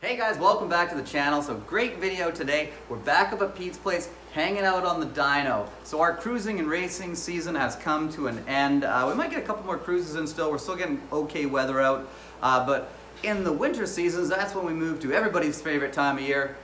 Hey guys, welcome back to the channel. So great video today. We're back up at Pete's place hanging out on the dyno. So our cruising and racing season has come to an end. We might get a couple more cruises in still. We're still getting okay weather out. But in the winter seasons, that's when we move to everybody's favorite time of year,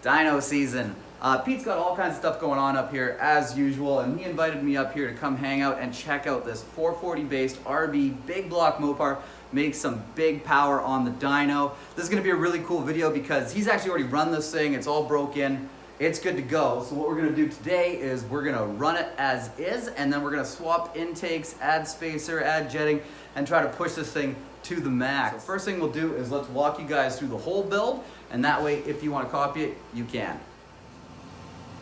dyno season. Pete's got all kinds of stuff going on up here as usual, and he invited me up here to come hang out and check out this 440 based RB big block Mopar. Make some big power on the dyno. This is going to be a really cool video because he's actually already run this thing. It's all broke in. It's good to go. So what we're going to do today is we're going to run it as is, and then we're going to swap intakes, add spacer, add jetting, and try to push this thing to the max. So first thing we'll do is let's walk you guys through the whole build, and that way if you want to copy it, you can.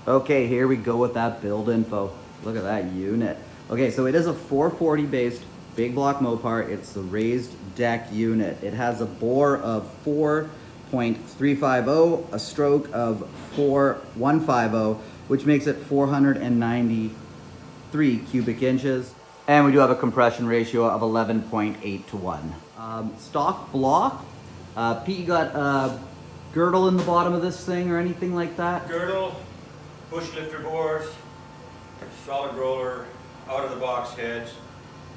Okay, here we go with that build info. Look at that unit. Okay, so it is a 440 based big block Mopar. It's the raised deck unit. It has a bore of 4.350, a stroke of 4.150, which makes it 493 cubic inches. And we do have a compression ratio of 11.8 to 1. Stock block. Pete, you got a girdle in the bottom of this thing or anything like that? Girdle, push lifter bores, solid roller, out of the box heads,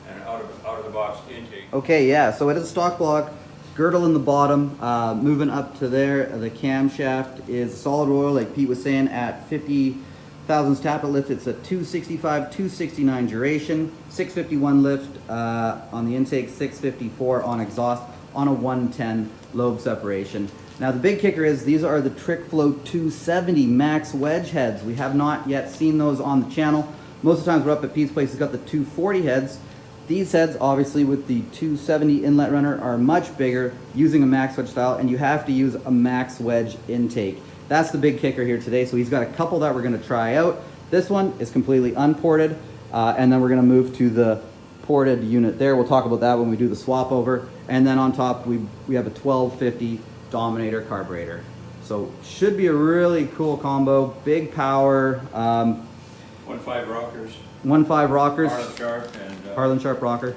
and out of the box intake. Okay, yeah, so it is a stock block, girdle in the bottom, moving up to there. The camshaft is solid roller, like Pete was saying, at 50 thousandths tappet lift. It's a 265, 269 duration, 651 lift on the intake, 654 on exhaust, on a 110 lobe separation. Now the big kicker is these are the Trickflow 270 max wedge heads. We have not yet seen those on the channel. Most of the times we're up at Pete's place, it's got the 240 heads. These heads, obviously with the 270 inlet runner, are much bigger, using a max wedge style, and you have to use a max wedge intake. That's the big kicker here today. So he's got a couple that we're gonna try out. This one is completely unported, and then we're gonna move to the ported unit there. We'll talk about that when we do the swap over. And then on top, we have a 1250 Dominator carburetor. So should be a really cool combo, big power. 1.5 rockers. 1.5 rockers. Harlan Sharp and Harlan Sharp rocker.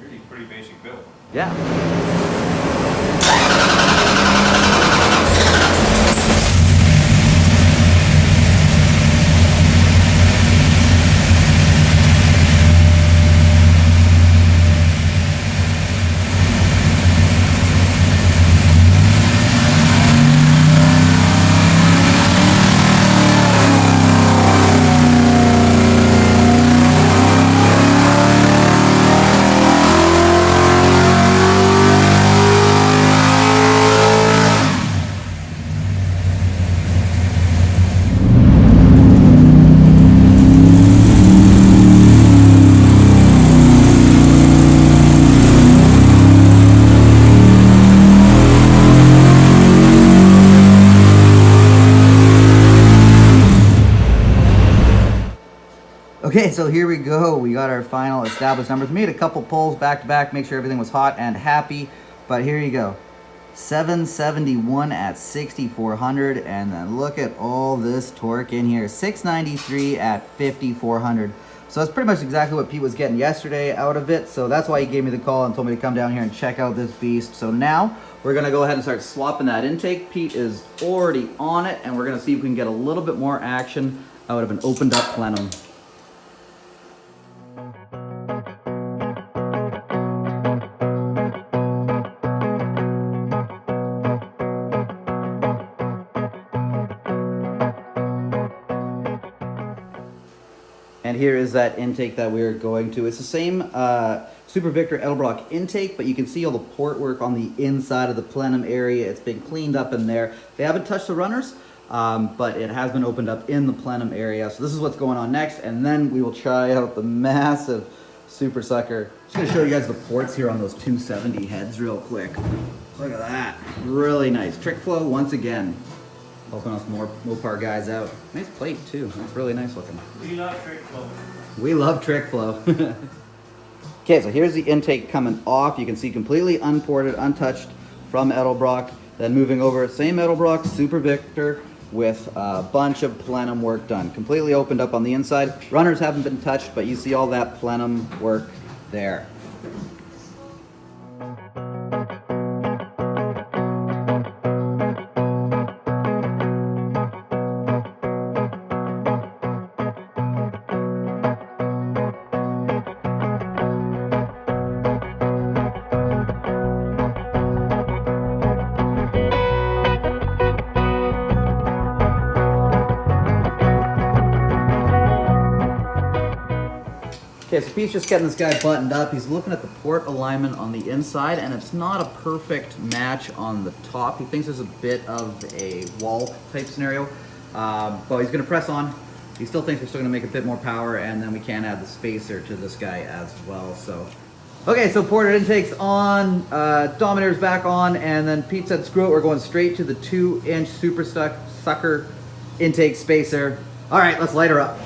really pretty basic build. Yeah. Okay, so here we go. We got our final established numbers. Made a couple pulls back to back, make sure everything was hot and happy. But here you go. 771 at 6,400, and then look at all this torque in here. 693 at 5,400. So that's pretty much exactly what Pete was getting yesterday out of it. So that's why he gave me the call and told me to come down here and check out this beast. So now we're gonna go ahead and start swapping that intake. Pete is already on it, and we're gonna see if we can get a little bit more action out of an opened up plenum. And here is that intake that we're going to. It's the same Super Victor Edelbrock intake, but you can see all the port work on the inside of the plenum area. It's been cleaned up in there. They haven't touched the runners, but it has been opened up in the plenum area. So this is what's going on next, and then we will try out the massive Super Sucker. Just gonna show you guys the ports here on those 270 heads real quick. Look at that, really nice. Trickflow once again. Helping us more Mopar guys out. Nice plate too. That's really nice looking. We love Trickflow. We love Trickflow. Okay, so here's the intake coming off. You can see completely unported, untouched from Edelbrock. Then moving over, same Edelbrock, Super Victor, with a bunch of plenum work done. Completely opened up on the inside. Runners haven't been touched, but you see all that plenum work there. Okay, so Pete's just getting this guy buttoned up. He's looking at the port alignment on the inside, and it's not a perfect match on the top. He thinks there's a bit of a wall type scenario, but he's gonna press on. He still thinks we're still gonna make a bit more power, and then we can add the spacer to this guy as well, so. Okay, so ported intake's on, Dominator's back on, and then Pete said screw it, we're going straight to the 2-inch Super Sucker intake spacer. All right, let's light her up.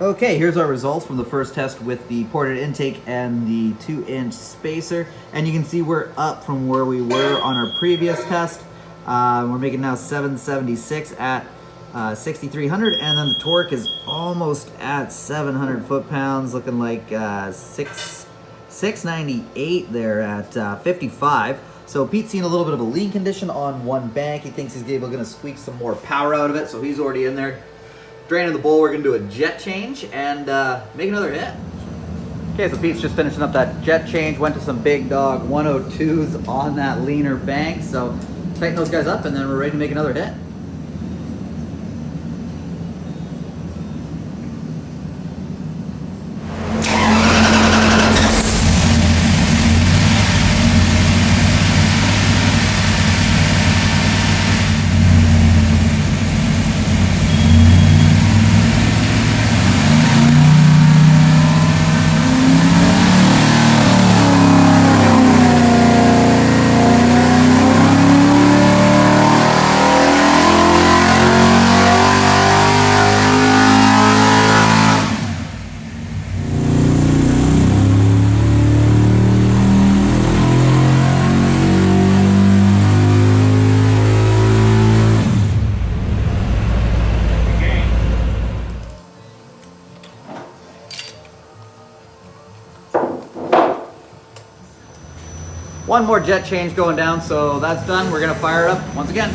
Okay, here's our results from the first test with the ported intake and the 2-inch spacer. And you can see we're up from where we were on our previous test. We're making now 776 at 6,300, and then the torque is almost at 700 foot-pounds, looking like 698 there at 55. So Pete's seen a little bit of a lean condition on one bank. He thinks he's able to squeak some more power out of it, so he's already in there. Draining the bowl, we're gonna do a jet change and make another hit. Okay, so Pete's just finishing up that jet change, went to some big dog 102s on that leaner bank, so tighten those guys up and then we're ready to make another hit. One more jet change going down, so that's done. We're gonna fire it up once again.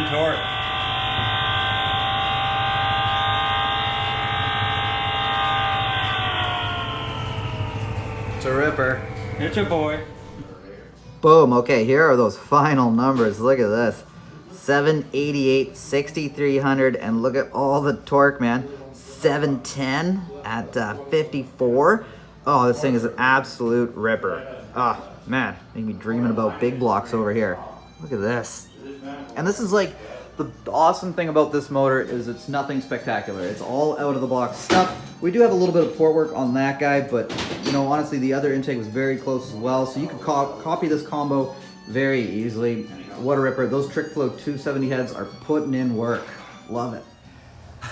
Torque. It's a ripper. It's a boy. Boom. Okay, here are those final numbers. Look at this. 788, 6,300, and look at all the torque, man. 710 at 54. Oh, this thing is an absolute ripper. Oh, man. Make me dreaming about big blocks over here. Look at this. And this is like, the awesome thing about this motor is it's nothing spectacular. It's all out of the box stuff. We do have a little bit of port work on that guy, but you know, honestly, the other intake was very close as well. So you can copy this combo very easily. What a ripper. Those Trickflow 270 heads are putting in work. Love it.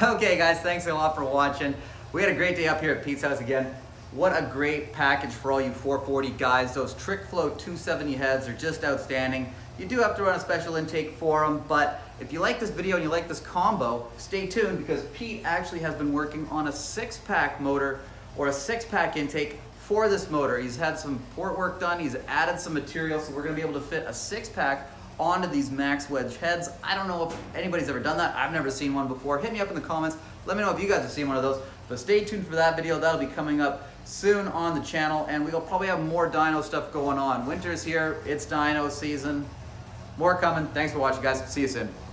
Okay guys, thanks a lot for watching. We had a great day up here at Pete's house again. What a great package for all you 440 guys. Those Trickflow 270 heads are just outstanding. You do have to run a special intake for them, but if you like this video and you like this combo, stay tuned because Pete actually has been working on a 6-pack motor or a 6-pack intake for this motor. He's had some port work done, he's added some material, so we're gonna be able to fit a 6-pack onto these max wedge heads. I don't know if anybody's ever done that. I've never seen one before. Hit me up in the comments. Let me know if you guys have seen one of those. But stay tuned for that video. That'll be coming up soon on the channel, and we'll probably have more dyno stuff going on. Winter's here, it's dyno season. More coming. Thanks for watching, guys. See you soon.